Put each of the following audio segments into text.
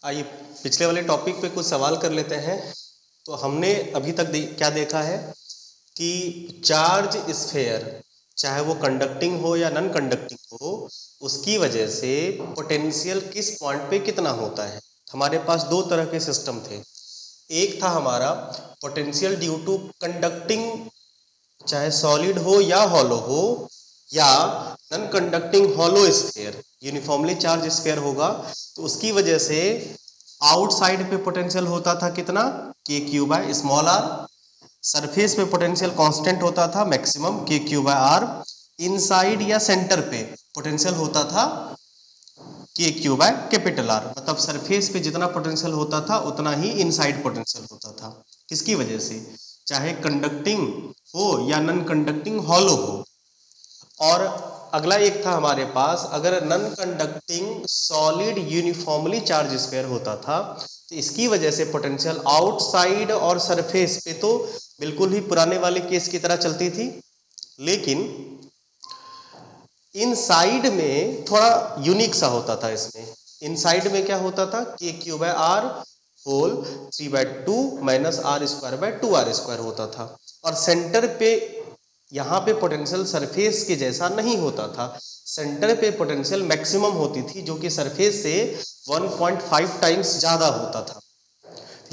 आइए पिछले वाले टॉपिक पे कुछ सवाल कर लेते हैं। तो हमने अभी तक क्या देखा है कि चार्ज स्फेयर, चाहे वो कंडक्टिंग हो या नॉन कंडक्टिंग हो, उसकी वजह से पोटेंशियल किस पॉइंट पे कितना होता है। हमारे पास दो तरह के सिस्टम थे। एक था हमारा पोटेंशियल ड्यू टू कंडक्टिंग, चाहे सॉलिड हो या हॉलो हो, या non conducting hollow sphere, uniformly charge sphere होगा तो उसकी वजह से आउटसाइड पे पोटेंशियल होता था कितना, K Q by small r. Surface पे पोटेंशियल कांस्टेंट होता था maximum K Q by R. Inside या सेंटर पे पोटेंशियल होता था K Q by capital R. मतलब सरफेस पे जितना पोटेंशियल होता था उतना ही इनसाइड पोटेंशियल होता था। किसकी वजह से, चाहे कंडक्टिंग हो या नॉन कंडक्टिंग हॉलो हो। और अगला एक था हमारे पास, अगर non conducting solid uniformly charge sphere होता था तो इसकी वजह से पोटेंशियल आउटसाइड और सरफेस पे तो बिल्कुल ही पुराने वाले केस की तरह चलती थी, लेकिन इनसाइड में थोड़ा यूनिक सा होता था। इसमें इनसाइड में क्या होता था, K Q by R whole 3/2 minus R square by 2r² होता था। और सेंटर पे यहाँ पे पोटेंशियल सरफेस के जैसा नहीं होता था। सेंटर पे पोटेंशियल मैक्सिमम होती थी जो कि सरफेस से 1.5 टाइम्स ज्यादा होता था।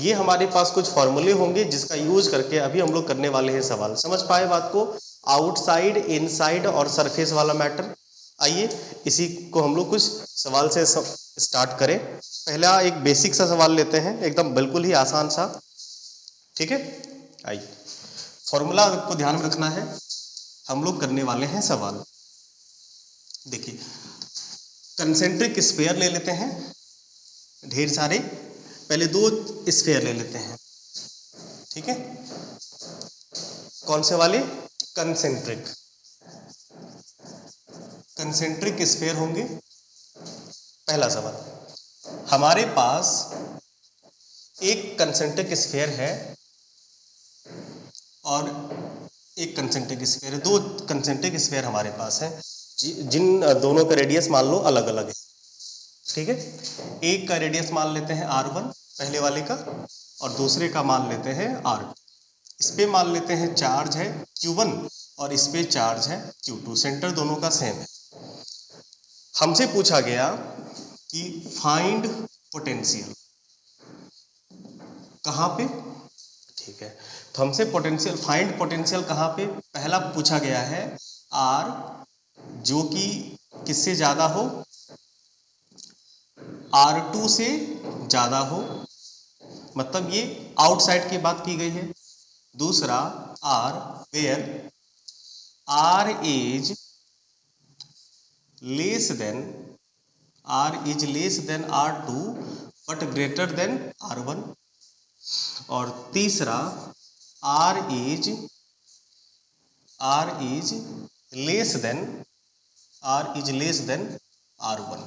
ये हमारे पास कुछ फॉर्मूले होंगे जिसका यूज करके अभी हम लोग करने वाले हैं सवाल। समझ पाए बात को, आउटसाइड, इनसाइड और सरफेस वाला मैटर। आइए इसी को हम लोग कुछ सवाल से स्टार्ट करें। पहला एक बेसिक सा सवाल लेते हैं, एकदम बिल्कुल ही आसान सा। ठीक है, आइए फॉर्मूला आपको ध्यान में रखना है, हम लोग करने वाले हैं सवाल। देखिए कंसेंट्रिक स्फेयर ले लेते हैं ढेर सारे। पहले दो स्फेयर ले लेते हैं, ठीक है। कौन से वाले, कंसेंट्रिक। कंसेंट्रिक स्फेयर होंगे। पहला सवाल, हमारे पास एक कंसेंट्रिक स्फेयर है और एक कंसेंट्रिक स्फेयर है। दो कंसेंट्रिक स्फेयर हमारे पास है जिन दोनों का रेडियस मान लो अलग अलग है, ठीक है। एक का रेडियस मान लेते हैं r1 पहले वाले का, और दूसरे का मान लेते हैं r2। इस पे मान लेते हैं चार्ज है q1 और इस पे चार्ज है q2। सेंटर दोनों का सेम है। हमसे पूछा गया कि फाइंड पोटेंशियल, कहाँ पे, ठीक है। तो हमसे पोटेंशियल, फाइंड पोटेंशियल कहाँ पे, पहला पूछा गया है r जो कि किससे ज्यादा हो, R2 से ज्यादा हो, मतलब ये आउटसाइड की बात की गई है। दूसरा R where R is less than, R is less than R2 but greater than R1। और तीसरा R is less then R1।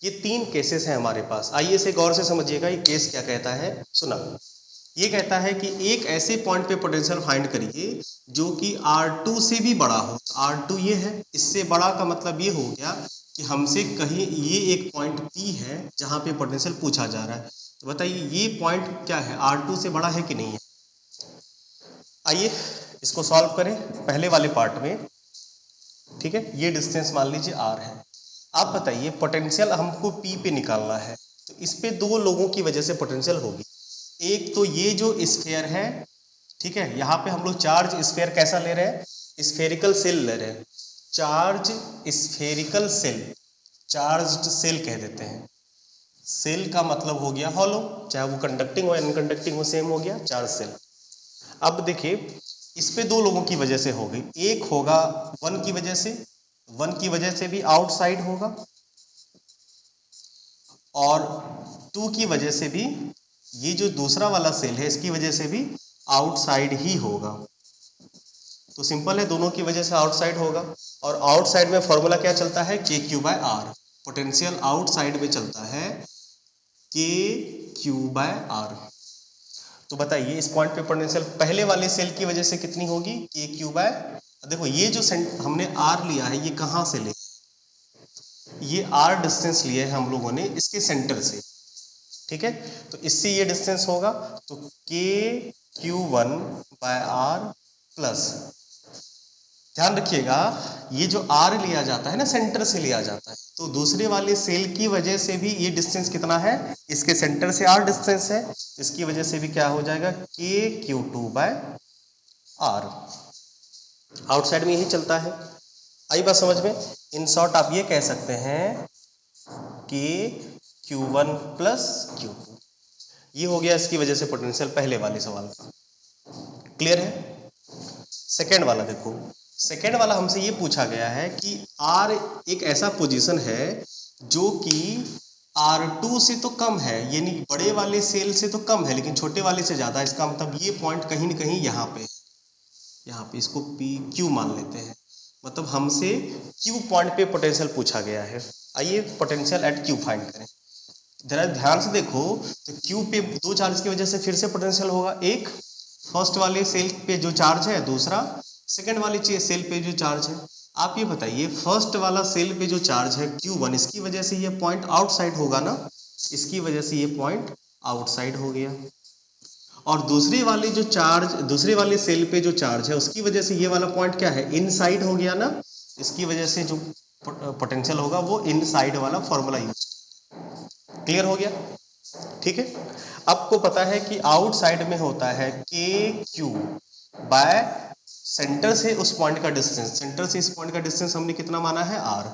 ये तीन केसेस हैं हमारे पास। आइए इसे गौर से समझिएगा, ये केस क्या कहता है, सुना। ये कहता है कि एक ऐसे पॉइंट पे पोटेंशियल फाइंड करिए जो कि R2 से भी बड़ा हो। R2 ये है, इससे बड़ा का मतलब ये हो गया कि हमसे कहीं ये एक पॉइंट P है जहां पे पोटेंशियल पूछा जा रहा है। तो बताइए ये पॉइंट क्या है, R2 से बड़ा है कि नहीं है। आइए इसको सॉल्व करें पहले वाले पार्ट में, ठीक है। ये डिस्टेंस मान लीजिए R है। आप बताइए पोटेंशियल हमको P पे निकालना है, तो इस पे दो लोगों की वजह से पोटेंशियल होगी। एक तो ये जो स्फेयर है, ठीक है, यहाँ पे हम लोग चार्ज स्फेयर कैसा ले रहे हैं, स्फेरिकल सेल ले रहे हैं। Charge spherical shell, charged shell कह देते हैं। सेल का मतलब हो गया हॉलो, चाहे वो कंडक्टिंग हो या अनकंडक्टिंग हो, सेम हो गया चार्ज सेल। अब देखिए इस पे दो लोगों की वजह से हो गई। एक होगा 1 की वजह से, 1 की वजह से भी आउटसाइड होगा, और 2 की वजह से भी, ये जो दूसरा वाला सेल है इसकी वजह से भी आउटसाइड ही होगा। तो सिंपल है, दोनों की वजह से आउटसाइड होगा। और आउटसाइड में फॉर्मूला क्या चलता है, K Q by R. Potential outside में चलता है के क्यू बाय आर। तो बताइए इस पॉइंट पे पोटेंशियल पहले वाले सेल की वजह से कितनी होगी, के क्यू बाय, देखो ये जो हमने आर लिया है ये कहाँ से ले, ये आर डिस्टेंस लिए है हम लोगों ने इसके सेंटर से। ठीक है, तो इससे ये डिस्टेंस होगा, तो KQ1/R प्लस, ध्यान रखिएगा ये जो R लिया जाता है ना, सेंटर से लिया जाता है, तो दूसरे वाले सेल की वजह से भी ये डिस्टेंस कितना है, इसके सेंटर से R डिस्टेंस है, इसकी वजह से भी क्या हो जाएगा, KQ2/R। आउटसाइड में यही चलता है, आई बात समझ में। इन शॉर्ट आप ये कह सकते हैं KQ1 प्लस Q2, ये हो गया इसकी वजह से पोटेंशियल पहले वाले सवाल का। क्लियर है। सेकेंड वाला देखो, सेकेंड वाला हमसे ये पूछा गया है कि R एक ऐसा पोजीशन है जो कि R2 से तो कम है, यानी बड़े वाले सेल से तो कम है लेकिन छोटे वाले से ज्यादा। इसका मतलब ये पॉइंट कहीं ना कहीं यहाँ पे इसको PQ मान लेते हैं, मतलब हमसे Q पॉइंट पे पोटेंशियल पूछा गया है। आइए पोटेंशियल एट Q फाइंड करें। जरा ध्यान से देखो, तो Q पे दो चार्ज की वजह से फिर से पोटेंशियल होगा, एक फर्स्ट वाले सेल पे जो चार्ज है, दूसरा सेकंड वाले सेल पे जो चार्ज है। आप ये बताइए, फर्स्ट वाला सेल पे जो चार्ज है Q1, इसकी वजह से ये पॉइंट आउटसाइड होगा ना, इसकी वजह से ये पॉइंट आउटसाइड हो गया। और दूसरे वाले सेल पे जो चार्ज है उसकी वजह से ये वाला पॉइंट क्या है, इनसाइड हो गया ना, इसकी वजह से जो पोटेंशियल होगा वो इनसाइड वाला फॉर्मूला यूज। क्लियर हो गया, ठीक है। आपको पता है कि आउटसाइड में होता है KQ बाय सेंटर से उस पॉइंट का डिस्टेंस, सेंटर से इस पॉइंट का डिस्टेंस हमने कितना माना है, R,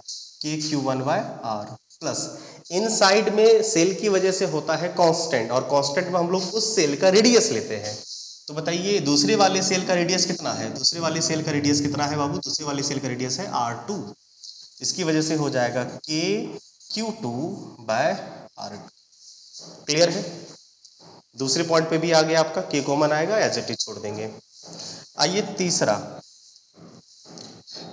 KQ1/R प्लस इनसाइड में सेल की वजह से होता है कांस्टेंट, और कांस्टेंट में हम लोग उस सेल का रेडियस लेते हैं। तो बताइए दूसरे वाले सेल का रेडियस कितना है, दूसरे वाले सेल का रेडियस कितना है बाबू, दूसरे वाले सेल का रेडियस है R2, इसकी वजह से हो जाएगा KQ2/R2। क्लियर है। दूसरे पॉइंट पे भी आ गया आपका, K कॉमन आएगा, एज इट इज छोड़ देंगे। आइए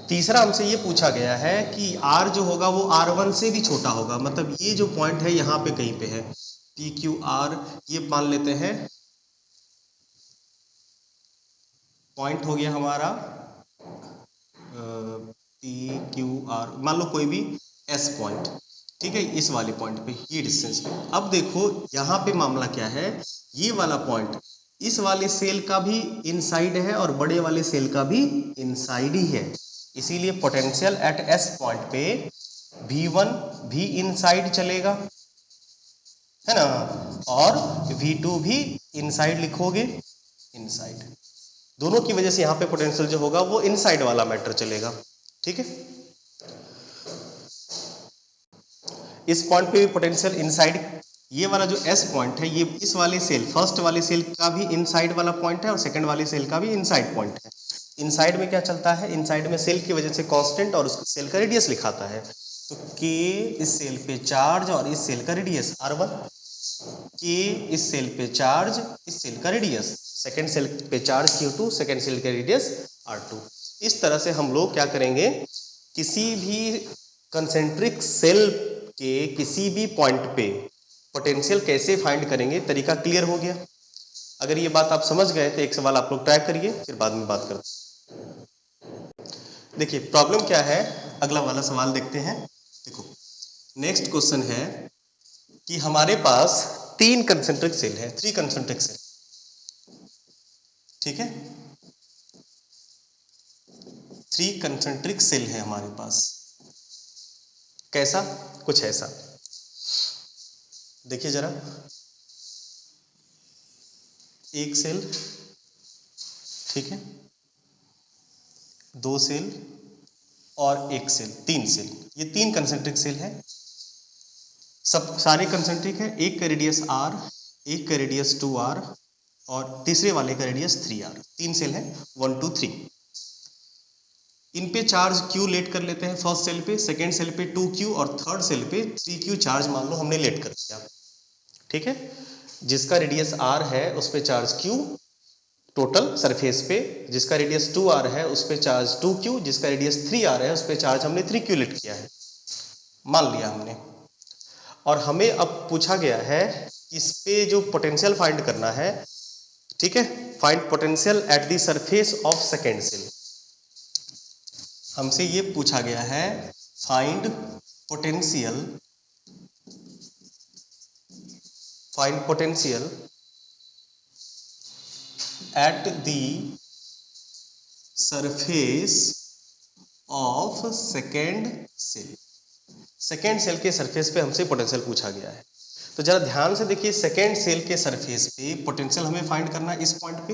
तीसरा हमसे ये पूछा गया है कि R जो होगा वो R1 से भी छोटा होगा, मतलब ये जो पॉइंट है यहाँ पे कहीं पे है, PQR, ये मान लेते हैं पॉइंट हो गया हमारा PQR, मान लो कोई भी S पॉइंट, ठीक है, इस वाले पॉइंट पे ये डिस्टेंस पे। अब देखो यहाँ पे मामला क्या है, ये वाला पॉइंट इस वाले सेल का भी इनसाइड है और बड़े वाले सेल का भी इनसाइड ही है, इसीलिए पोटेंशियल एट S पॉइंट पे V1 भी इनसाइड चलेगा, है ना, और V2 भी इनसाइड लिखोगे, इनसाइड, दोनों की वजह से यहाँ पे पोटेंशियल जो होगा वो इनसाइड वाला मैटर चलेगा। ठीक है, इस पॉइंट पे भी पोटेंशियल इनसाइड, ये वाला जो S पॉइंट है ये इस वाले सेल, फर्स्ट वाले सेल का भी इनसाइड वाला पॉइंट है और सेकंड वाले सेल का भी इनसाइड पॉइंट है। इनसाइड में क्या चलता है, इनसाइड में सेल की वजह से कांस्टेंट और उस सेल का रेडियस लिखाता है, तो K इस सेल पे चार्ज और इस सेल का रेडियस R1, K इस सेल पे चार्ज, इस सेल का रेडियस, सेकंड सेल पे चार्ज Q2, सेकंड सेल का रेडियस R2। इस तरह से हम लोग क्या करेंगे, किसी भी कंसेंट्रिक सेल के किसी भी पॉइंट पे पोटेंशियल कैसे फाइंड करेंगे, तरीका क्लियर हो गया। अगर ये बात आप समझ गए तो एक सवाल आप लोग ट्राई करिए, फिर बाद में बात करते हैं। देखिए प्रॉब्लम क्या है, अगला वाला सवाल देखते हैं। देखो नेक्स्ट क्वेश्चन है कि हमारे पास 3 कंसेंट्रिक सेल है, 3 कंसेंट्रिक सेल, ठीक है, 3 कंसेंट्रिक सेल है हमारे पास। कैसा, कुछ ऐसा देखिए जरा, एक सेल, ठीक है, 2 सेल और एक सेल, 3 सेल, ये 3 कंसेंट्रिक सेल है, सब सारे कंसेंट्रिक है। एक का रेडियस R, एक का रेडियस 2R और तीसरे वाले का रेडियस 3R, 3 सेल है, 1 2 3। इन पे चार्ज Q लेट कर लेते हैं, फर्स्ट सेल पे, सेकेंड सेल पे 2Q और थर्ड सेल पे 3Q चार्ज मान लो हमने लेट कर दिया, ठीक है। जिसका रेडियस R है उस पे चार्ज Q टोटल सरफेस पे, जिसका रेडियस 2R है उस पे चार्ज 2Q, जिसका रेडियस 3R है उस पे चार्ज हमने 3Q लेट किया है, मान लिया हमने। और हमें अब पूछा गया है इस पे जो पोटेंशियल फाइंड करना है, ठीक है, find potential at the surface of second shell. हमसे ये पूछा गया है find potential find potential at the surface of second shell. Second shell के सरफेस पे हमसे पोटेंशियल पूछा गया है। तो जरा ध्यान से देखिए, सेकेंड सेल के सरफेस पे पोटेंशियल हमें फाइंड करना है। इस पॉइंट पे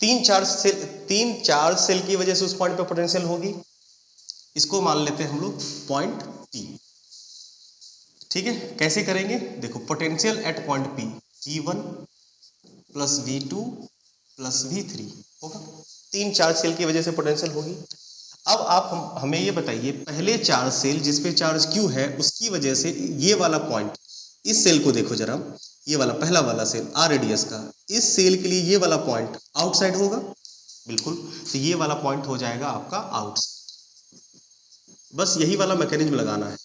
तीन चार्ज सेल की वजह से उस पॉइंट पे पोटेंशियल होगी। इसको मान लेते हैं हम लोग पॉइंट पी। ठीक है, कैसे करेंगे? देखो, potential at point P V1 plus V2 plus V3 होगा। तीन चार्ज सेल की वजह से पोटेंशियल होगी। अब आप हमें ये बताइए, पहले चार्ज सेल जिसपे चार्ज Q है उसकी वजह से ये वाला पॉइंट, इस सेल को देखो जरा, ये वाला पहला वाला सेल R रेडियस का, इस सेल के लिए ये वाला पॉइंट आउटसाइड होगा। बिल्कुल, तो ये वाला पॉइंट हो जाएगा आपका आउटसाइड। बस यही वाला मैकेनिज्म लगाना है।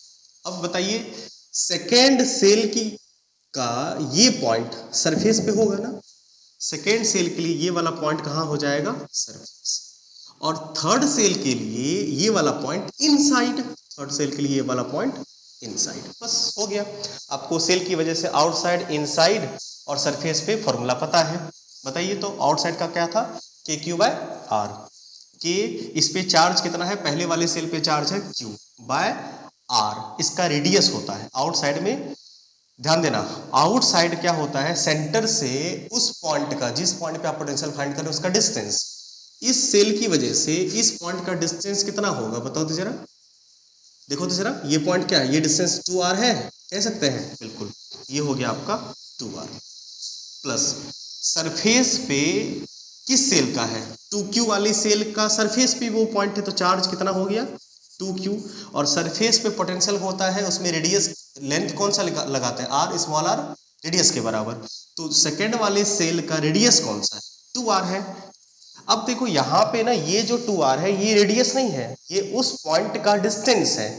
अब बताइए, सेकेंड सेल की का ये पॉइंट सरफेस पे होगा ना, सेकेंड सेल के लिए ये वाला पॉइंट कहाँ हो जाएगा? सरफेस। और थर्ड सेल के लिए ये वाला पॉइंट इनसाइड, थर्ड सेल के लिए ये वाला पॉइंट इनसाइड। बस हो गया। आपको सेल की वजह से आउटसाइड, इनसाइड और सरफेस पे फॉर्मूला पता है। बताइए तो आउटसाइड का क्या था? KQ/R। के इस पे चार्ज कितना है? पहले वाले सेल पे चार्ज है Q/R। इसका रेडियस होता है आउटसाइड में। ध्यान देना, आउटसाइड क्या होता है? सेंटर से उस पॉइंट का, जिस पॉइंट पे आप पोटेंशियल फाइंड कर रहे हो उसका डिस्टेंस। इस सेल की वजह से इस पॉइंट का डिस्टेंस कितना होगा? बताओ तो जरा, देखो तो जरा, ये पॉइंट क्या है? ये डिस्टेंस 2R है, कह सकते हैं। बिल्कुल, ये हो गया आपका 2R प्लस सरफेस पे किस सेल का है? 2Q वाली सेल का सरफेस पे वो पॉइंट है, तो चार्ज कितना हो गया? 2Q। और सरफेस पे पोटेंशियल होता है, उसमें रेडियस, लेंथ कौन सा लगाते हैं? R, स्मॉल r, रेडियस के बराबर। तो सेकेंड वाले सेल का रेडियस कौन सा है? 2R है। अब देखो यहाँ पे ना, ये जो 2R है ये रेडियस नहीं है, ये उस पॉइंट का डिस्टेंस है।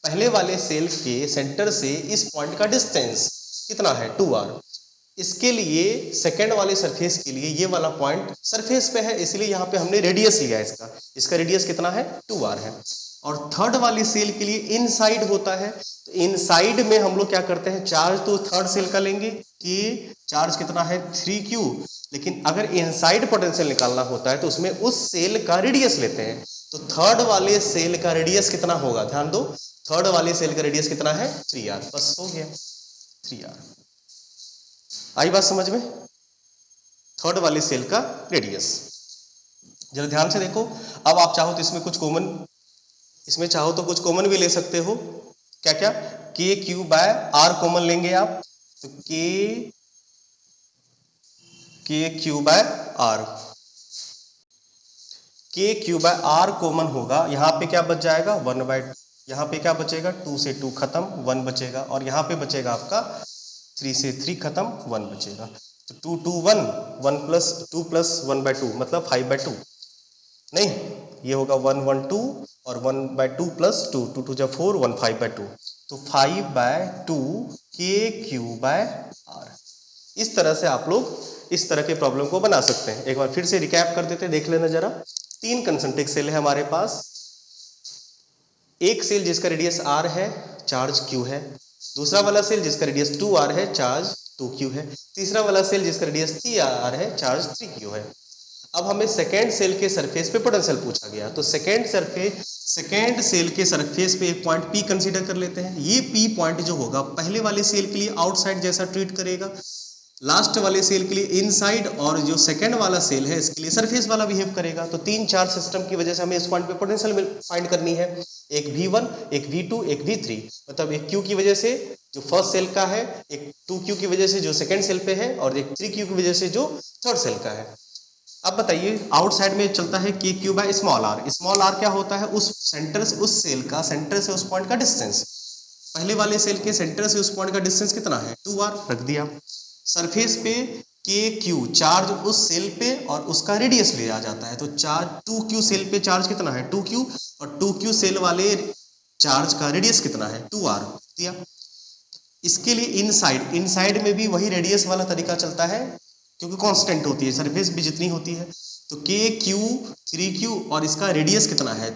पहले वाले सेल के सेंटर से इस पॉइंट का डिस्टेंस कितना है? 2R। इसके लिए सेकेंड वाले सरफेस के लिए ये वाला पॉइंट सरफेस पे है, इसलिए यहाँ पे हमने रेडियस लिया है। इसका रेडियस कितना है? 2R है। और थर्ड वाली सेल के लिए इनसाइड होता है, तो इनसाइड में हम लोग क्या करते हैं? चार्ज तो थर्ड सेल का लेंगे कि चार्ज कितना है? 3Q। लेकिन अगर इनसाइड पोटेंशियल निकालना होता है तो उसमें उस सेल का रेडियस लेते हैं। तो थर्ड वाले सेल का रेडियस कितना होगा? ध्यान दो, थर्ड वाले सेल का रेडियस कितना है? 3R। बस हो गया, 3R। आई बात समझ में? थर्ड वाले सेल का रेडियस। जरा ध्यान से देखो। अब आप चाहो तो इसमें कुछ कॉमन भी ले सकते हो। क्या क्या? KQ/R कॉमन लेंगे आप, तो KQ/R, KQ/R कॉमन होगा। यहाँ पे क्या बच जाएगा? 1/2। यहाँ पे क्या बचेगा? 2 से 2 खत्म, 1 बचेगा। और यहाँ पे बचेगा आपका 3 से 3 खत्म, 1 बचेगा। तो 2 2 1, 1 प्लस 2 प्लस 1/2 मतलब 5/2। नहीं, ये होगा 1 1 2 और 1/2 प्लस 2, 2 2 4, 1 5/2। तो 5/2 KQ/R। इस तरह से आप लोग इस तरह के प्रॉब्लम को बना सकते हैं। एक बार फिर से रिकैप कर देते हैं, देख लेना जरा। 3 कंसंट्रिक सेल है हमारे पास। एक सेल जिसका रेडियस R है, चार्ज Q है। दूसरा वाला सेल जिसका रेडियस 2R है, चार्ज 2Q है। तीसरा वाला सेल जिसका रेडियस 3R है, चार्ज 3Q है। अब हमें सेकेंड सेल के सरफेस पे पोटेंशियल पूछा गया, तो सेकेंड सेल के सरफेस पे एक पॉइंट P कंसीडर कर लेते हैं। ये P पॉइंट जो होगा पहले वाले सेल के लिए आउटसाइड जैसा ट्रीट करेगा, लास्ट वाले सेल के लिए इनसाइड, और जो सेकेंड वाला सेल है इसके लिए सरफेस वाला बिहेव करेगा। तो 3 चार्ज सिस्टम की वजह से हमें इस पॉइंट पे पोटेंशियल फाइंड करनी है। एक V1, एक V2, एक V3। मतलब एक Q की वजह से जो फर्स्ट सेल का है, एक 2Q की वजह से जो सेकेंड सेल पे है, और एक 3Q की वजह से जो थर्ड सेल का है। अब बताइए, आउटसाइड में चलता है KQ/r। स्मॉल r क्या होता है? उस सेंटर से, उस सेल का सेंटर से उस पॉइंट का डिस्टेंस। पहले वाले सेल के सेंटर से उस पॉइंट का डिस्टेंस कितना है? 2R रख दिया। सरफेस पे KQ, चार्ज उस सेल पे और उसका रेडियस लिया जाता है। तो चार्ज 2Q सेल पे चार्ज कितना है? 2Q। और 2Q सेल वाले चार्ज का रेडियस कितना है? 2R दिया। इसके लिए इनसाइड में भी वही रेडियस वाला तरीका चलता है, क्योंकि कांस्टेंट होती है, सरफेस भी जितनी होती है। तो KQ 3Q और इसका रेडियस कितना है?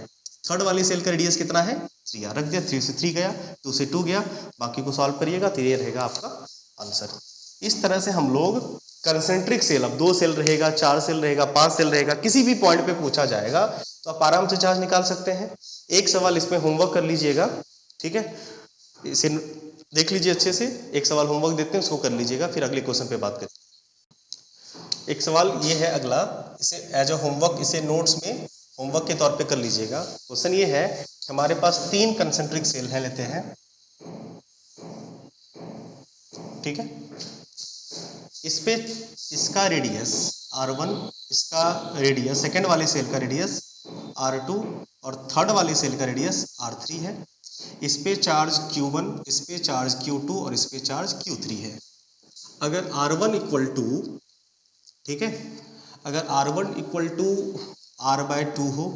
थर्ड वाले सेल का रेडियस कितना है? 3R रख दिया। 3 से 3 गया, 2 से 2 गया। बाकी को सॉल्व करिएगा तो ये रहेगा आपका आंसर। इस तरह से हम लोग कंसेंट्रिक सेल, अब 2 सेल रहेगा, 4 सेल रहेगा, 5 सेल रहेगा, किसी भी पॉइंट पे पूछा जाएगा तो आप आराम से चार्ज निकाल सकते हैं। एक सवाल इसमें होमवर्क कर लीजिएगा, ठीक है, इसे देख लीजिए अच्छे से। एक सवाल होमवर्क देते हैं, उसको कर लीजिएगा, फिर अगले क्वेश्चन पे बात करें। एक सवाल ये है अगला, इसे एज अ होमवर्क, इसे नोट्स में होमवर्क के तौर पे कर लीजिएगा। क्वेश्चन ये है, हमारे पास 3 कंसेंट्रिक सेल है, लेते हैं, ठीक है। इस पे इसका रेडियस R1, इसका रेडियस सेकंड वाले सेल का रेडियस R2 और थर्ड वाले सेल का रेडियस R3 है। इस पे चार्ज Q1, इस पे चार्ज Q2 और इस पे चार्ज Q3 है। अगर R1 इक्वल टू, ठीक है, अगर R1 इक्वल टू R/2 हो,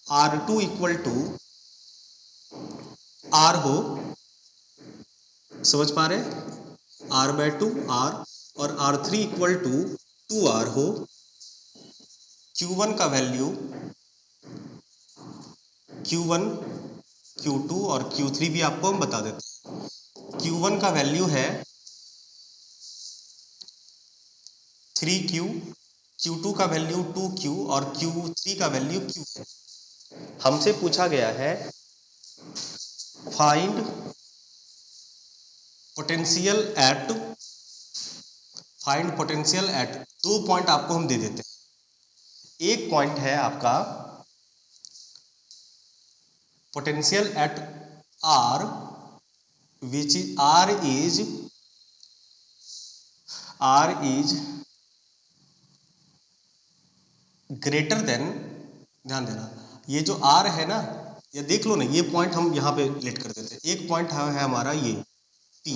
R2 इक्वल टू R हो, समझ पा रहे हैं, R/2 R, और R3 इक्वल टू 2R हो, Q1 का वैल्यू Q1, Q2 और Q3 भी आपको हम बता देते हैं। Q1 का वैल्यू है 3Q, Q2 का वैल्यू 2Q और Q3 का वैल्यू Q है। हमसे पूछा गया है find potential eight, find potential eight, 2 point आपको हम दे देते हैं। एक पॉइंट है आपका potential at R, which is R is greater than, ध्यान देना, ये जो R है ना, ये देख लो ना, ये पॉइंट हम यहाँ पे लेट कर देते हैं। एक पॉइंट है हमारा ये P,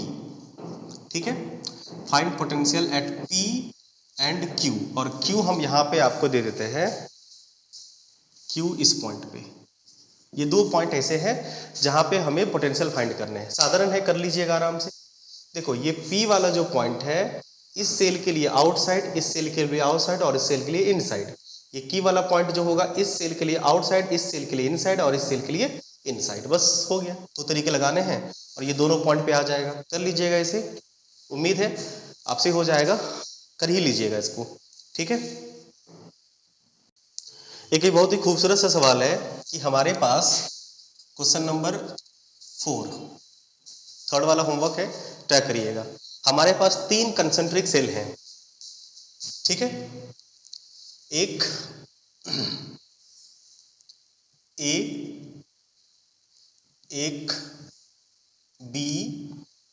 ठीक है। Find potential eight P and Q, और Q हम यहाँ पे आपको दे देते हैं, Q इस पॉइंट पे। ये 2 पॉइंट ऐसे हैं जहां पे हमें पोटेंशियल फाइंड करने हैं। साधारण है, कर लीजिएगा आराम से। देखो ये P वाला जो पॉइंट है, इस सेल के लिए आउटसाइड, इस सेल के लिए आउटसाइड और इस सेल के लिए इनसाइड। ये Q वाला पॉइंट जो होगा, इस सेल के लिए आउटसाइड, इस सेल के लिए इनसाइड और इस सेल के लिए इनसाइड। बस हो गया, 2 तरीके लगाने हैं और ये दोनों पॉइंट पे आ जाएगा। कर लीजिएगा इसे, उम्मीद है आपसे हो जाएगा, कर ही लीजिएगा इसको, ठीक है। एक बहुत ही खूबसूरत सा सवाल है कि हमारे पास क्वेश्चन नंबर 4, थर्ड वाला होमवर्क है, ट्राई करिएगा। हमारे पास 3 कंसेंट्रिक सेल हैं, ठीक है, एक A, एक B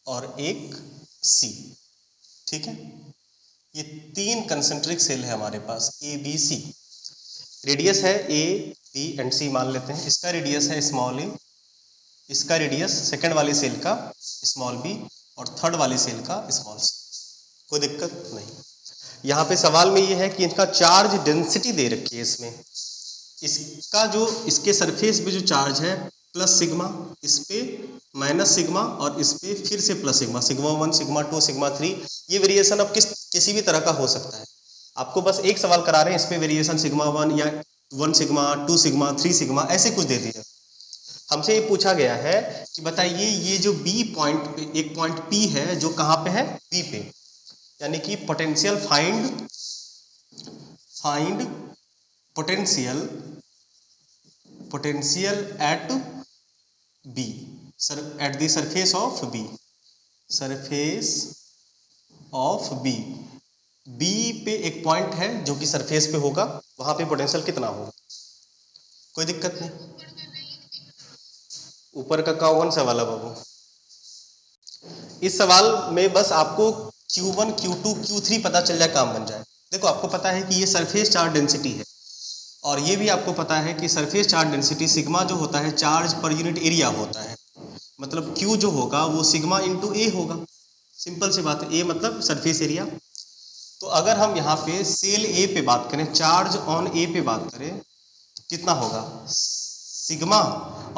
और एक C, ठीक है। ये 3 कंसेंट्रिक सेल है हमारे पास, A, B, C। रेडियस है A, B एंड C मान लेते हैं। इसका रेडियस है स्मॉल a, इसका रेडियस सेकंड वाले सेल का स्मॉल b और थर्ड वाले सेल का स्मॉल c। कोई दिक्कत नहीं। यहाँ पे सवाल में ये है कि इनका चार्ज डेंसिटी दे रखी है इसमें। इसका जो, इसके सरफेस पे जो चार्ज है प्लस सिग्मा, इस पे माइनस सिग्मा और इस पे फिर से plus sigma, sigma 1, sigma 2, sigma 3। ये वेरिएशन अब किसी भी तरह का हो सकता है। आपको बस एक सवाल करा रहे हैं, इस पे वेरिएशन सिग्मा 1 या 1 सिग्मा, 2 सिग्मा, 3 सिग्मा, ऐसे कुछ दे दिया। हमसे ये पूछा गया है कि बताइए ये जो B पॉइंट पे एक पॉइंट P है जो कहाँ पे है, B पे, यानी कि potential find potential eight B, eight the surface of B, surface of B। B पे एक पॉइंट है जो कि सरफेस पे होगा, वहां पे पोटेंशियल कितना होगा। कोई दिक्कत नहीं। ऊपर का कौन सा वाला बाबू, इस सवाल में बस आपको Q1, Q2, Q3 पता चल जाए, काम बन जाए। देखो आपको पता है कि ये सरफेस चार्ज डेंसिटी है और ये भी आपको पता है कि सरफेस चार्ज डेंसिटी सिग्मा जो होता है चार्ज पर यूनिट एरिया होता है, मतलब Q जो होगा वो सिग्मा इंटू A होगा। सिंपल सी बात है, A मतलब सरफेस एरिया। तो अगर हम यहाँ पे सेल A पे बात करें, चार्ज ऑन A पे बात करें, कितना होगा सिग्मा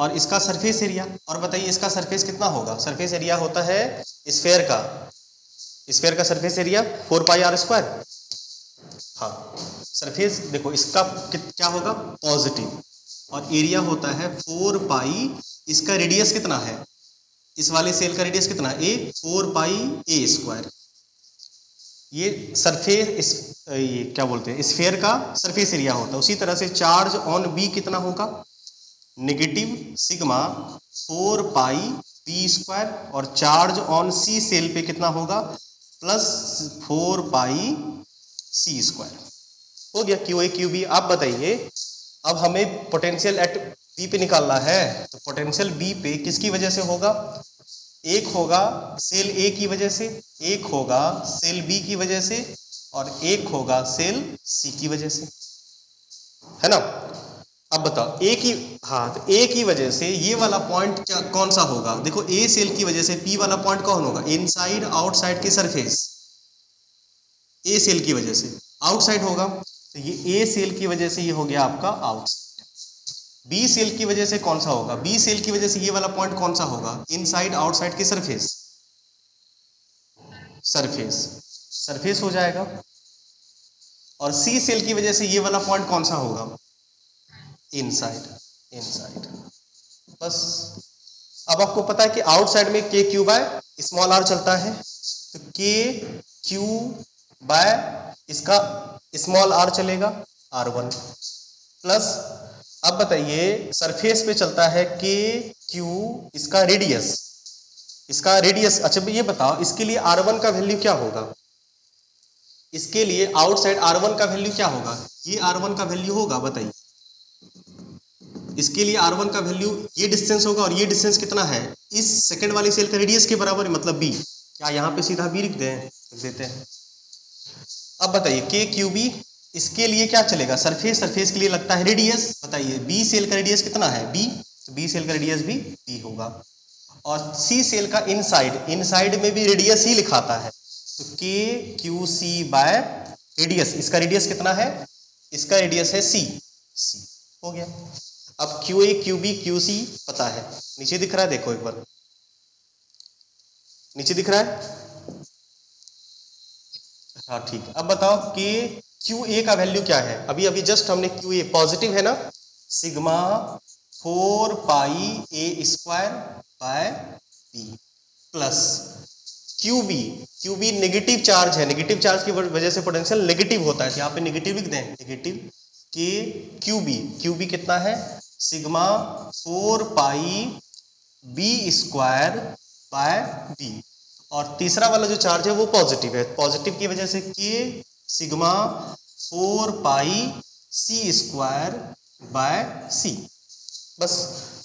और इसका सरफेस एरिया। और बताइए इसका सरफेस कितना होगा, सरफेस एरिया होता है स्फेयर का सरफेस एरिया 4 पाई r स्क्वायर। हाँ, सरफेस देखो इसका क्या होगा पॉजिटिव और एरिया होता है 4 पाई, इसका रेडियस कितना है, इस वाले सेल का रेडियस कितना, ए 4 पाई ए स्क्वायर। ये सरफेस, ये क्या बोलते हैं, स्फीयर का सरफेस एरिया होता है। उसी तरह से चार्ज ऑन बी कितना होगा, negative sigma 4 pi B square, और चार्ज ऑन सी सेल पे कितना होगा, प्लस 4 पाई सी स्क्वायर। हो गया क्यू ए क्यू बी। आप बताइए, अब हमें पोटेंशियल एट बी पे निकालना है, तो पोटेंशियल बी पे किसकी वजह से होगा, एक होगा सेल ए की वजह से, एक होगा सेल बी की वजह से, और एक होगा सेल सी की वजह से, है ना। अब बताओ ए की, हाँ, तो ए की वजह से ये वाला पॉइंट क्या कौन सा होगा, देखो ए सेल की वजह से पी वाला पॉइंट कौन होगा, इनसाइड आउटसाइड की सरफेस, ए सेल की वजह से आउटसाइड होगा, तो ये ए सेल की वजह से ये हो गया आपका आउटसाइड। बी सेल की वजह से कौन सा होगा, बी सेल की वजह से ये वाला पॉइंट कौन सा होगा, इनसाइड आउटसाइड की सरफेस, सरफेस, सरफेस हो जाएगा। और सी सेल की वजह से ये वाला पॉइंट कौन सा होगा, इनसाइड, इनसाइड। बस अब आपको पता है कि आउटसाइड में के क्यू बाय स्मॉल आर चलता है, तो के क्यू बाय इसका स्मॉल आर चलेगा R1 प्लस, अब बताइए सरफेस पे चलता है के क्यू, इसका रेडियस, इसका रेडियस। अच्छा ये बताओ, इसके लिए R1 का वैल्यू क्या होगा, इसके लिए आउटसाइड R1 का वैल्यू क्या होगा, ये R1 का वैल्यू होगा, बताइए। इसके लिए R1 का वैल्यू ये डिस्टेंस होगा, और ये डिस्टेंस कितना है, इस सेकंड वाली सेल का रेडियस के बराबर, मतलब B। क्या यहाँ पे सीधा B लिख देते हैं। अब बताइए के क्यू बी, इसके लिए क्या चलेगा, सरफेस, सरफेस के लिए लगता है रेडियस। बताइए बी सेल का रेडियस कितना है, बी, तो बी सेल का रेडियस भी बी होगा। और सी सेल का इनसाइड, इनसाइड में भी रेडियस ही लिखाता है, तो के क्यू सी बाय रेडियस, इसका रेडियस कितना है, इसका रेडियस है सी, सी हो गया। अब Q A Q B Q C पता है, नीचे दिख रहा है, देखो एक बार नीचे दिख रहा है, हाँ ठीक है। अब बताओ कि क्यू ए का वैल्यू क्या है, अभी अभी जस्ट हमने क्यू ए पॉजिटिव है ना, sigma 4 pi A square by B, plus Q B negative charge है, नेगेटिव चार्ज की वजह से पोटेंशियल नेगेटिव होता है, तो यहाँ पे नेगेटिव लिख दें, नेगेटिव के क्यू बी कितना है, sigma 4 pi B square by B, और तीसरा वाला जो चार्ज है वो पॉजिटिव है, पॉजिटिव की वजह से के sigma 4 pi C square by C. बस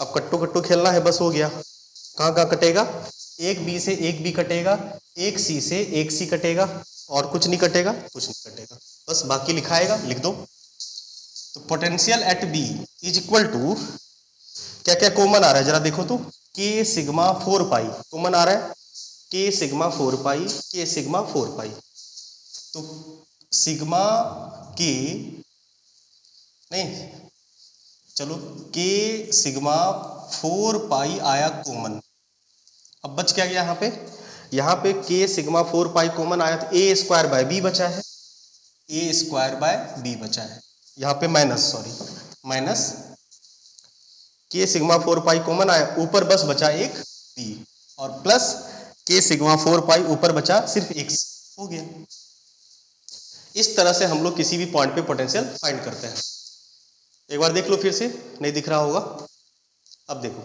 अब कट्टू कट्टू खेलना है, बस हो गया। कहाँ कहाँ कटेगा, एक बी से एक बी कटेगा, एक सी से एक सी कटेगा, और कुछ नहीं कटेगा, कुछ नहीं कटेगा, बस बाकी लिखाएगा, लिख दो। तो potential at B is equal to, क्या क्या कॉमन आ रहा है जरा देखो तो, के सिग्मा 4 पाई कॉमन आ रहा है, के सिग्मा 4 पाई, के सिग्मा 4 पाई, तो सिग्मा के नहीं, चलो के सिग्मा 4 पाई आया कॉमन। अब बच क्या गया यहाँ पे के सिग्मा 4 पाई कॉमन आया, तो ए स्क्वायर बाय बी बचा है, ए स्क्वायर बाय बी बचा है, यहाँ पे माइनस, सॉरी माइनस, के सिग्मा 4 पाई कॉमन आया, ऊपर बस बचा एक बी, और प्लस के सिग्मा 4 पाई ऊपर बचा सिर्फ x, हो गया। इस तरह से हम लोग किसी भी पॉइंट पे पोटेंशियल फाइंड करते हैं। एक बार देख लो फिर से, नहीं दिख रहा होगा। अब देखो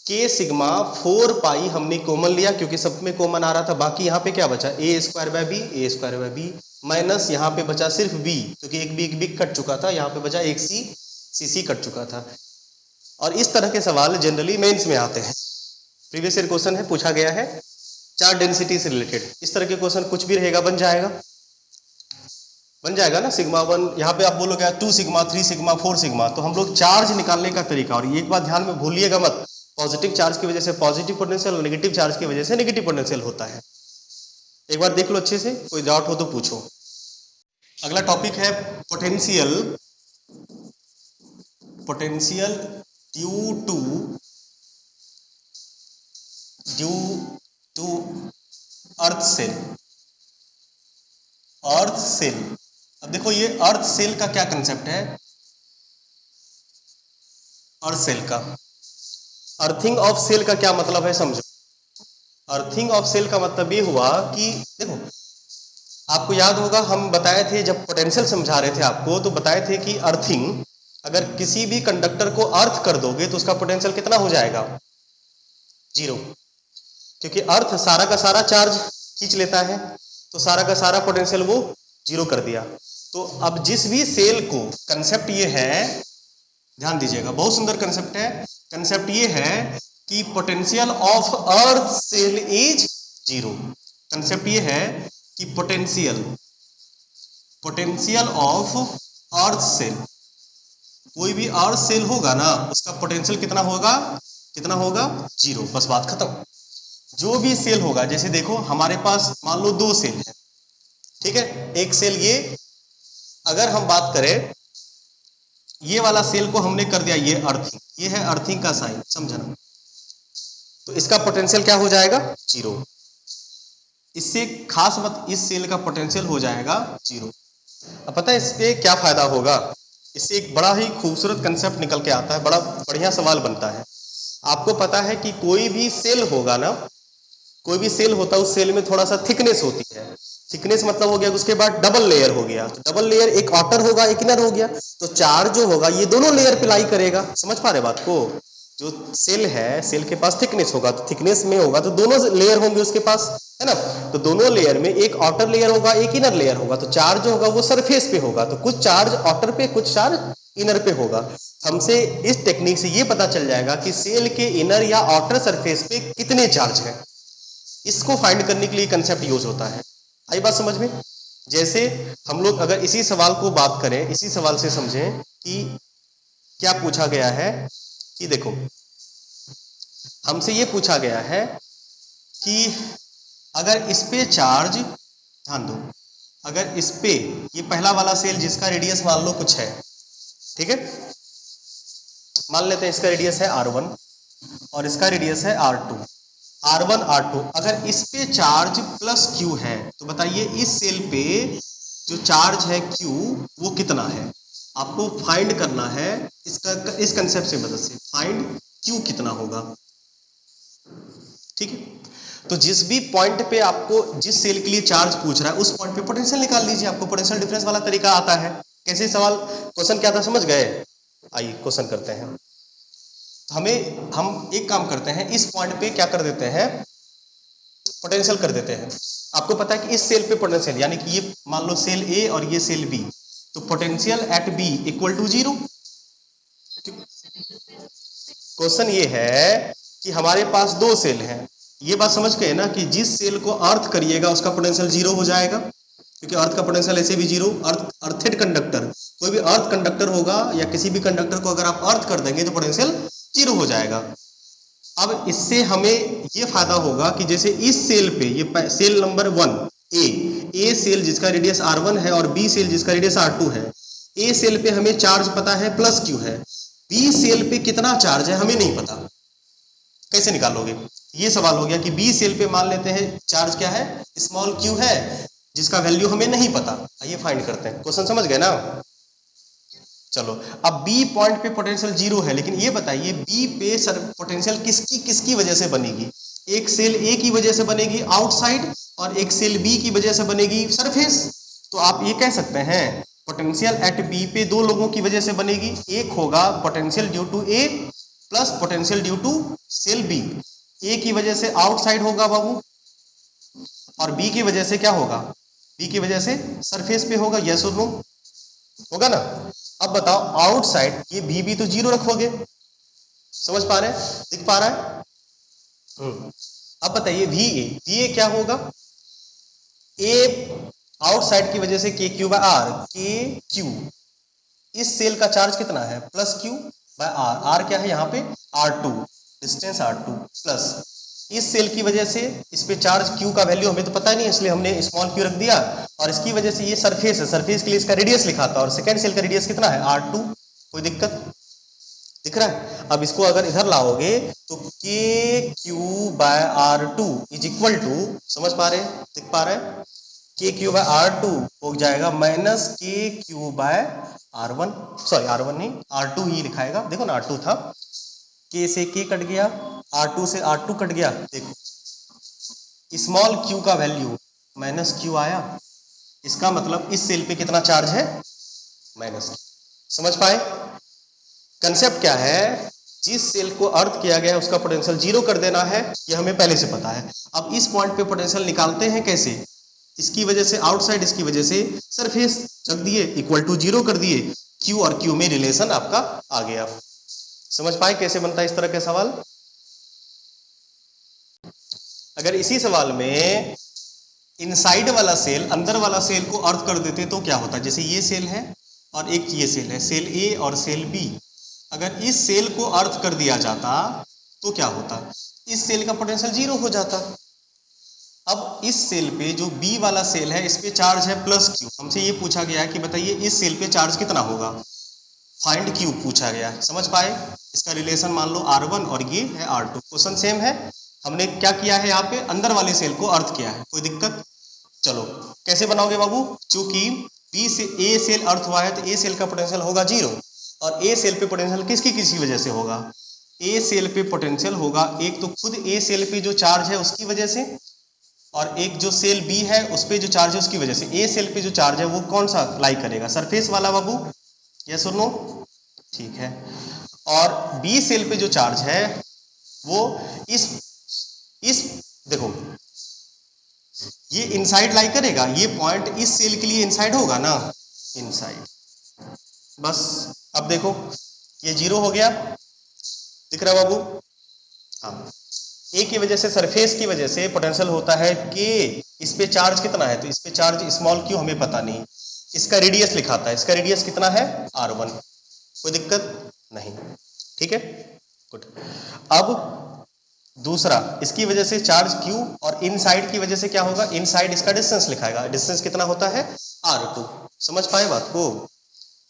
के सिग्मा 4 पाई हमने कॉमन लिया क्योंकि सब में कॉमन आ रहा था, बाकी यहाँ पे क्या बचा, A square by B, A square by B, minus यहाँ पे बचा सिर्फ बी क्योंकि एक बी कट चुका था, यहाँ पे बचा एक सी कट चुका था। और इस तरह के सवाल जनरली मेंस में आते हैं, प्रीवियस ईयर क्वेश्चन है, पूछा गया है चार्ज डेंसिटी से रिलेटेड। इस तरह के क्वेश्चन कुछ भी रहेगा बन जाएगा ना, सिग्मा 1, यहाँ पे आप बोलोगे 2 सिग्मा 3 सिग्मा 4 सिग्मा, तो हम लोग चार्ज निकालने का तरीका, और एक बात ध्यान में भूलिएगा मत, पॉजिटिव चार्ज की वजह से पॉजिटिव पोटेंशियल और नेगेटिव चार्ज की वजह से नेगेटिव पोटेंशियल होता है। एक बार देख लो अच्छे से, कोई डाउट हो तो पूछो। अगला टॉपिक है potential due to earth shell. अब देखो ये अर्थ सेल का क्या कंसेप्ट है, अर्थ सेल का अर्थिंग ऑफ सेल का क्या मतलब है समझो। अर्थिंग ऑफ सेल का मतलब ये हुआ कि देखो, आपको याद होगा हम बताए थे जब पोटेंशियल समझा रहे थे आपको, तो बताए थे कि अर्थिंग, अगर किसी भी कंडक्टर को अर्थ कर दोगे तो उसका पोटेंशियल कितना हो जाएगा, 0, क्योंकि अर्थ सारा का सारा चार्ज खींच लेता है, तो सारा का सारा पोटेंशियल वो 0 कर दिया। तो अब जिस भी सेल को, कंसेप्ट ये है, ध्यान दीजिएगा, बहुत सुंदर कंसेप्ट है। कंसेप्ट ये है कि potential of earth shell is 0। Concept ये है कि पोटेंशियल ऑफ अर्थ सेल, कोई भी अर्थ सेल होगा ना, उसका पोटेंशियल कितना होगा, 0, बस बात खत्म। जो भी सेल होगा, जैसे देखो हमारे पास मान लो 2 सेल है, ठीक है, एक सेल ये, अगर हम बात करें ये वाला सेल को हमने कर दिया ये अर्थिंग, ये है अर्थिंग का साइन, समझना, तो इसका पोटेंशियल क्या हो जाएगा, 0। इससे खास मत, इस सेल का पोटेंशियल हो जाएगा 0। अब पता है इससे क्या फायदा होगा, इससे एक बड़ा ही खूबसूरत कंसेप्ट निकल के आता है, बड़ा बढ़िया सवाल बनता है। आपको पता है कि कोई भी सेल होगा ना, कोई भी सेल होता है, उस सेल में थोड़ा सा थिकनेस होती है। थिकनेस मतलब हो गया उसके बाद डबल लेयर हो गया, तो डबल लेयर, एक आउटर होगा एक इनर हो गया, तो चार्ज जो होगा ये दोनों लेयर पे लाई करेगा। समझ पा रहे बात को, जो सेल है, सेल के पास थिकनेस होगा, तो थिकनेस में होगा तो दोनों लेयर होंगे उसके पास, है ना, तो दोनों लेयर में एक आउटर लेयर होगा एक इनर लेयर होगा, तो चार्ज जो होगा वो सरफेस पे होगा, तो कुछ चार्ज आउटर पे कुछ चार्ज इनर पे होगा। हमसे इस टेक्निक से ये पता चल जाएगा कि सेल के इनर या आउटर सरफेस पे कितने चार्ज है, इसको फाइंड करने के लिए कंसेप्ट यूज होता है। आई बात समझ में। जैसे हम लोग अगर इसी सवाल को बात करें, इसी सवाल से समझें कि क्या पूछा गया है, कि देखो हमसे ये पूछा गया है कि अगर इस पे चार्ज, ध्यान दो, अगर इस पे, ये पहला वाला सेल जिसका रेडियस मान लो कुछ है, ठीक है, मान लेते हैं इसका रेडियस है r1 और इसका रेडियस है r2, R1 R2, अगर इस पे चार्ज प्लस Q है तो बताइए इस सेल पे जो चार्ज है Q वो कितना है, आपको फाइंड करना है। इसका, इस कंसेप्ट से मदद से फाइंड Q कितना होगा, ठीक है। तो जिस भी पॉइंट पे आपको, जिस सेल के लिए चार्ज पूछ रहा है उस पॉइंट पे पोटेंशियल निकाल लीजिए, आपको पोटेंशियल डिफरेंस वाला तरीका आता है। कैसे सवाल, क्वेश्चन क्या था समझ गए, आइए क्वेश्चन करते हैं। हम एक काम करते हैं, इस पॉइंट पे क्या कर देते हैं, पोटेंशियल कर देते हैं। आपको पता है कि इस सेल पे पोटेंशियल, यानी कि ये मान लो सेल ए और ये सेल बी, तो potential at B equal to 0। Question ये है कि हमारे पास 2 सेल हैं, ये बात समझ गए ना कि जिस सेल को अर्थ करिएगा उसका पोटेंशियल 0 हो जाएगा, क्योंकि अर्थ का पोटेंशियल ऐसे भी 0। अर्थेड कंडक्टर, कोई भी अर्थ कंडक्टर होगा या किसी भी कंडक्टर को अगर आप अर्थ कर देंगे तो पोटेंशियल 0 हो जाएगा। अब इससे हमें ये फायदा होगा कि जैसे इस सेल पे, ये सेल नंबर 1 ए सेल जिसका रेडियस r1 है और बी सेल जिसका रेडियस r2 है, ए सेल पे हमें चार्ज पता है प्लस Q है, बी सेल पे कितना चार्ज है हमें नहीं पता, कैसे निकालोगे, ये सवाल हो गया कि बी सेल पे मान लेते हैं चार्ज क्या है, स्मॉल q है, जिसका वैल्यू हमें नहीं पता। आइए फाइंड करते हैं, क्वेश्चन समझ गए ना। चलो, अब बी पॉइंट पे पोटेंशियल 0 है, लेकिन ये बताइए बी पे सर पोटेंशियल किसकी वजह से बनेगी, एक सेल ए की वजह से बनेगी आउटसाइड और एक सेल बी की वजह से बनेगी सरफेस। तो आप ये कह सकते हैं पोटेंशियल एट बी पे 2 लोगों की वजह से बनेगी, एक होगा potential due to A plus potential due to cell B. A की वजह से आउटसाइड होगा बाबू, और बी की वजह से क्या होगा, बी की वजह से सरफेस पे होगा, यस और नो होगा ना। अब बताओ आउटसाइड, ये बी भी तो 0 रखोगे, समझ पा रहे हैं, दिख पा रहा है। अब बताइए वी ए क्या होगा, ए आउटसाइड की वजह से K Q by R, K Q, इस सेल का चार्ज कितना है plus Q by R, R क्या है यहाँ पे R2, डिस्टेंस R2 प्लस इस सेल की वजह से इस पे चार्ज Q का वैल्यू हमें तो पता नहीं है, इसलिए हमने स्मॉल q रख दिया, और इसकी वजह से ये सरफेस है, सरफेस के लिए इसका रेडियस लिखा था, और सेकंड सेल का रेडियस कितना है R2, कोई दिक्कत दिख रहा है। अब इसको अगर इधर लाओगे तो KQ by R2 is equal to, समझ पा रहे, दिख पा रहे, KQ बाय R2 हो जाएगा minus KQ by R1, sorry R1 नहीं R2 ही लिखाएगा, देखो ना R2 था, K से K कट गया, R2 से R2 कट गया। देखो स्मॉल q का वैल्यू माइनस q आया, इसका मतलब इस सेल पे कितना चार्ज है, माइनस q। समझ पाए कंसेप्ट क्या है? जिस सेल को अर्थ किया गया है उसका पोटेंशियल जीरो कर देना है, ये हमें पहले से पता है। अब इस पॉइंट पे पोटेंशियल निकालते हैं कैसे? इसकी वजह से आउटसाइड, इसकी वजह से सरफेस रख दिए, इक्वल टू जीरो कर दिए, Q और Q में रिलेशन आपका आ गया। समझ पाए कैसे बनता है इस तरह का सवाल? अगर इसी सवाल में इनसाइड वाला सेल, अंदर वाला सेल को अर्थ कर देते तो क्या होता? जैसे ये सेल है और एक ये सेल है, सेल ए और सेल बी। अगर इस सेल को अर्थ कर दिया जाता तो क्या होता? इस सेल का पोटेंशियल जीरो हो जाता। अब इस सेल पे जो बी वाला सेल है, इस पे चार्ज है प्लस क्यू। हमसे ये पूछा गया है कि बताइए इस सेल पे चार्ज कितना होगा, फाइंड क्यू पूछा गया है। समझ पाए? इसका रिलेशन मान लो R1 और ये है R2। क्वेश्चन सेम है, हमने क्या किया है, यहाँ पे अंदर वाले सेल को अर्थ किया है। कोई दिक्कत? चलो कैसे बनाओगे बाबू? चूंकि बी से ए सेल अर्थ हुआ है तो ए सेल का पोटेंशियल होगा जीरो, और ए सेल पे पोटेंशियल किसकी वजह से होगा? ए सेल पे पोटेंशियल होगा एक तो खुद ए सेल पे जो चार्ज है उसकी वजह से, और एक जो सेल बी है उस पे जो चार्ज है उसकी वजह से। ए सेल पे जो चार्ज है वो कौन सा लाई करेगा? सरफेस वाला बाबू, यस और नो? ठीक है। और बी सेल पे जो चार्ज है वो इस देखो ये इनसाइड लाई करेगा, ये पॉइंट इस सेल के लिए इनसाइड होगा ना, इनसाइड। बस अब देखो ये जीरो हो गया, दिख रहा बाबू? हाँ, ए की वजह से, सरफेस की वजह से पोटेंशियल होता है कि इस पे चार्ज कितना है, तो इस पे चार्ज स्मॉल क्यू हमें पता नहीं, इसका रेडियस लिखाता है, इसका रेडियस कितना है, R1। कोई दिक्कत नहीं, ठीक है, गुड। अब दूसरा, इसकी वजह से चार्ज Q और इनसाइड की वजह से क्या होगा, इनसाइड इसका डिस्टेंस लिखाएगा, डिस्टेंस कितना होता है, R2। समझ पाए बात को?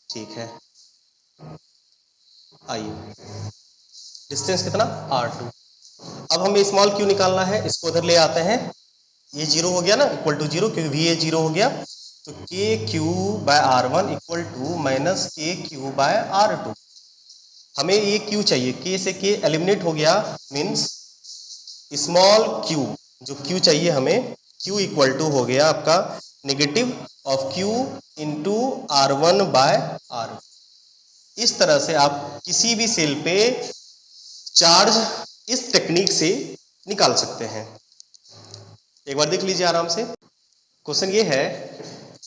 ठीक है, आइए डिस्टेंस कितना, R2। अब हमें स्मॉल q निकालना है, इसको उधर ले आते हैं, ये जीरो हो गया ना, इक्वल टू जीरो, क्योंकि VA जीरो हो गया, तो KQ by R1 equal to minus KQ by R2। हमें ये Q चाहिए, K से K एलिमिनेट हो गया, मीन्स स्मॉल q, जो Q चाहिए हमें, Q इक्वल टू हो गया आपका negative of Q into R1 by R2। इस तरह से आप किसी भी सेल पे चार्ज इस टेक्निक से निकाल सकते हैं। एक बार देख लीजिए आराम से। क्वेश्चन ये है,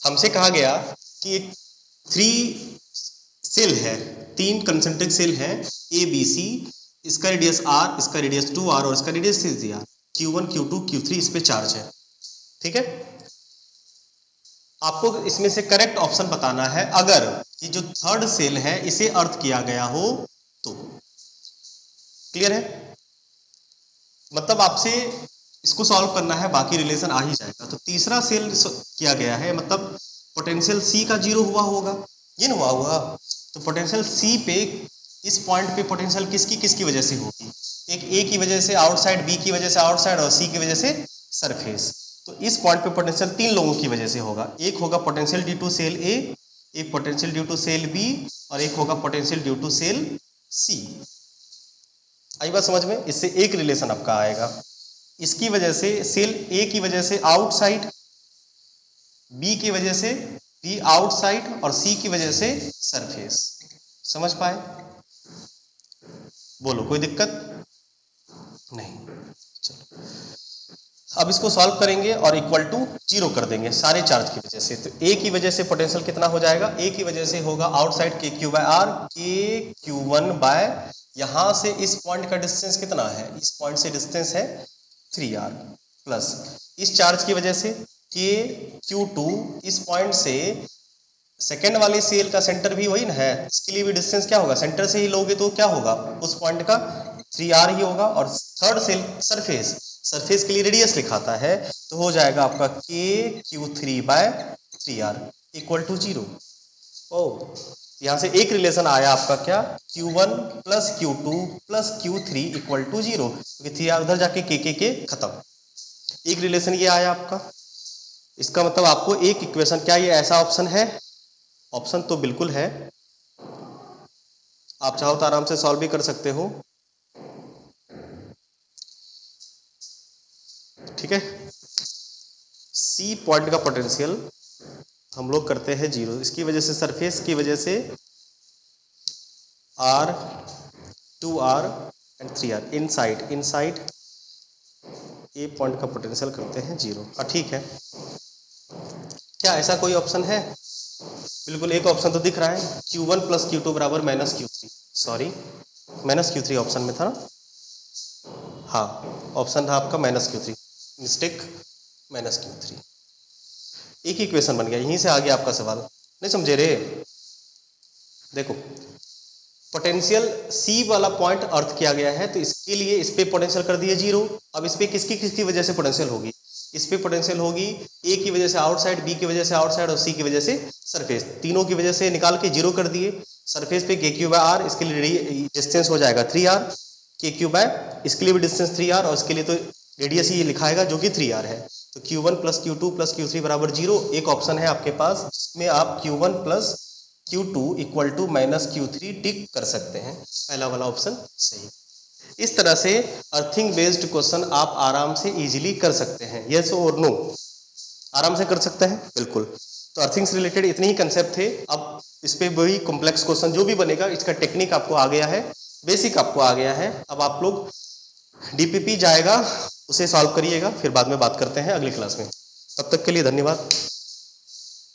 हमसे कहा गया कि एक 3 सेल है, 3 कंसेंट्रिक सेल है A B C, इसका रेडियस R, इसका रेडियस 2R और इसका radius 3R, Q1 Q2 Q3 इस पे चार्ज है, ठीक है। आपको इसमें से करेक्ट ऑप्शन बताना है, अगर ये जो थर्ड सेल है इसे अर्थ किया गया हो तो। क्लियर है? मतलब आपसे इसको सॉल्व करना है, बाकी रिलेशन आ ही जाएगा। तो तीसरा सेल किया गया है, मतलब पोटेंशियल C का जीरो हुआ होगा, ये ना हुआ होगा, तो पोटेंशियल C पे, इस पॉइंट पे पोटेंशियल किसकी वजह से होगी, एक A की वजह से आउटसाइड, B की वजह से आउटसाइड और C की वजह से सरफेस। तो इस पॉइंट पे पोटेंशियल 3 लोगों की वजह से होगा, एक होगा potential due to shell A, एक potential due to shell B और एक होगा potential due to shell C। आई बात समझ में? इससे एक रिलेशन आपका आएगा, इसकी वजह से सेल A की वजह से आउटसाइड, B की वजह से B आउटसाइड और C की वजह से सरफेस। समझ पाए? बोलो कोई दिक्कत नहीं? चलो अब इसको सॉल्व करेंगे और इक्वल टू जीरो कर देंगे सारे चार्ज की वजह से। तो A की वजह से पोटेंशियल कितना हो जाएगा, A की वजह से होगा outside KQ by R, KQ1 by, यहां से इस पॉइंट का डिस्टेंस कितना है, इस पॉइंट से डिस्टेंस है 3R, प्लस इस चार्ज की वजह से KQ2, इस पॉइंट से सेकेंड वाले सेल का सेंटर भी वही ना है, इसके लिए भी डिस्टेंस क्या होगा, सेंटर से ही लोगे तो क्या होगा, उस पॉइंट का 3R ही होगा। और थर्ड सेल सरफेस, सरफेस के लिए रेडियस लिखाता है, तो हो जाएगा आपका KQ3 by 3R equal to zero. ओ यहां से एक रिलेशन आया आपका क्या, Q1 plus Q2 plus Q3 equal to zero, क्योंकि 3R उधर जाके के खत्म। एक रिलेशन ये आया आपका। इसका मतलब आपको एक इक्वेशन, क्या ये ऐसा ऑप्शन है? ऑप्शन तो बिल्कुल है, आप चाहो तो आराम से सॉल्व भी कर सकते हो। ठीक है। सी पॉइंट का पोटेंशियल हम लोग करते हैं 0, इसकी वजह से सरफेस की वजह से R, 2R and 3R inside a point का पोटेंशियल करते हैं 0। हाँ ठीक है। क्या ऐसा कोई ऑप्शन है? बिल्कुल एक ऑप्शन तो दिख रहा है, Q1 प्लस Q2 बराबर minus Q3, sorry minus Q3 option में था ना। हाँ ऑप्शन था आपका minus Q3, mistake, minus Q3। एक इक्वेशन बन गया, यहीं से आ गया आपका सवाल, नहीं समझे रे? देखो पोटेंशियल सी वाला पॉइंट अर्थ किया गया है, तो इसके लिए इस पे पोटेंशियल कर दिए 0। अब इस पे किसकी वजह से पोटेंशियल होगी? इस पे पोटेंशियल होगी ए की वजह से आउटसाइड, बी की वजह से आउटसाइड और सी की वजह से सरफेस, तीनों की वजह से निकाल के 0 कर दिए। सरफेस पे KQ/R, इसके लिए डिस्टेंस हो जाएगा 3R, KQ/, इसके लिए भी डिस्टेंस 3R, और इसके लिए तो रेडियस ही लिखाएगा जो कि 3R है। तो Q1 plus Q2 plus Q3 बराबर 0। एक ऑप्शन है आपके पास, इसमें आप Q1 plus Q2 equal to minus Q3 tick कर सकते हैं, पहला वाला ऑप्शन सही। इस तरह से अर्थिंग बेस्ड क्वेश्चन आप आराम से इजीली कर सकते हैं, यस और नो, आराम से कर सकते हैं बिल्कुल। तो अर्थिंग से रिलेटेड इतने ही कंसेप्ट थे। अब इस पे वही कॉम्प्लेक्स क्वेश्चन जो भी बनेगा, इसका टेक्निक आपको आ गया है, बेसिक आपको आ गया है। अब आप लोग DPP जाएगा, उसे सॉल्व करिएगा, फिर बाद में बात करते हैं अगली क्लास में। तब तक के लिए धन्यवाद।